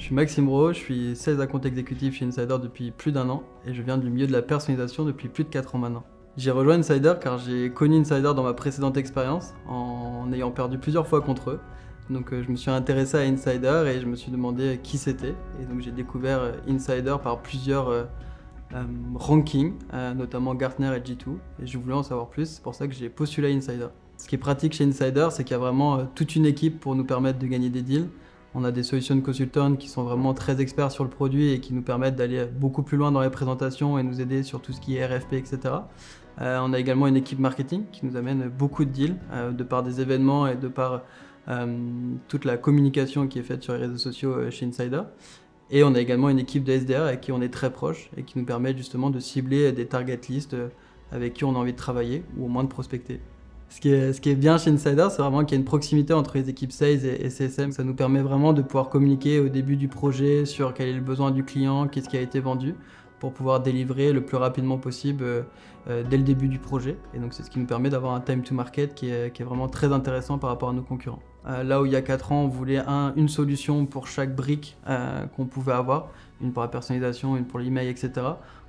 Je suis Maxime Ro, je suis Sales Account Executive chez Insider depuis plus d'1 an et je viens du milieu de la personnalisation depuis plus de 4 ans maintenant. J'ai rejoint Insider car j'ai connu Insider dans ma précédente expérience en ayant perdu plusieurs fois contre eux. Donc je me suis intéressé à Insider et je me suis demandé qui c'était. Et donc j'ai découvert Insider par plusieurs rankings, notamment Gartner et G2. Et je voulais en savoir plus, c'est pour ça que j'ai postulé à Insider. Ce qui est pratique chez Insider, c'est qu'il y a vraiment toute une équipe pour nous permettre de gagner des deals. On a des solutions consultants qui sont vraiment très experts sur le produit et qui nous permettent d'aller beaucoup plus loin dans les présentations et nous aider sur tout ce qui est RFP, etc. On a également une équipe marketing qui nous amène beaucoup de deals de par des événements et de par toute la communication qui est faite sur les réseaux sociaux chez Insider. Et on a également une équipe de SDR avec qui on est très proche et qui nous permet justement de cibler des target lists avec qui on a envie de travailler ou au moins de prospecter. Ce qui est bien chez Insider, c'est vraiment qu'il y a une proximité entre les équipes Sales et CSM. Ça nous permet vraiment de pouvoir communiquer au début du projet sur quel est le besoin du client, qu'est-ce qui a été vendu, pour pouvoir délivrer le plus rapidement possible dès le début du projet. Et donc c'est ce qui nous permet d'avoir un time to market qui est vraiment très intéressant par rapport à nos concurrents. Là où il y a 4 ans, on voulait une solution pour chaque brique qu'on pouvait avoir, une pour la personnalisation, une pour l'email, etc.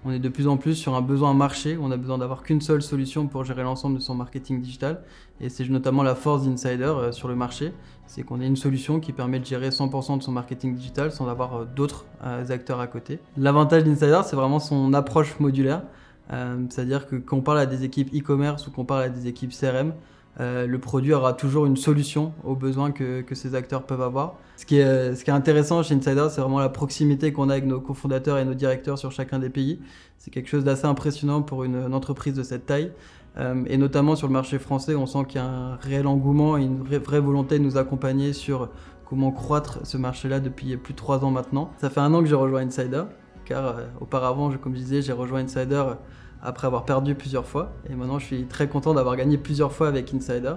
On est de plus en plus sur un besoin marché, on a besoin d'avoir qu'une seule solution pour gérer l'ensemble de son marketing digital. Et c'est notamment la force d'Insider sur le marché, c'est qu'on a une solution qui permet de gérer 100% de son marketing digital sans avoir d'autres acteurs à côté. L'avantage d'Insider, c'est vraiment son approche modulaire, c'est-à-dire que quand on parle à des équipes e-commerce ou qu'on parle à des équipes CRM, le produit aura toujours une solution aux besoins que ces acteurs peuvent avoir. Ce qui est intéressant chez Insider, c'est vraiment la proximité qu'on a avec nos cofondateurs et nos directeurs sur chacun des pays. C'est quelque chose d'assez impressionnant pour une entreprise de cette taille. Et notamment sur le marché français, on sent qu'il y a un réel engouement et une vraie volonté de nous accompagner sur comment croître ce marché-là depuis plus de 3 ans maintenant. Ça fait 1 an que j'ai rejoint Insider, car auparavant, comme je disais, j'ai rejoint Insider après avoir perdu plusieurs fois. Et maintenant, je suis très content d'avoir gagné plusieurs fois avec Insider,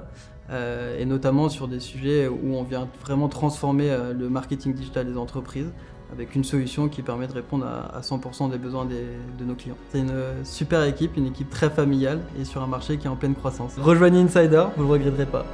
et notamment sur des sujets où on vient vraiment transformer le marketing digital des entreprises avec une solution qui permet de répondre à 100% des besoins de nos clients. C'est une super équipe, une équipe très familiale et sur un marché qui est en pleine croissance. Rejoignez Insider, vous ne le regretterez pas.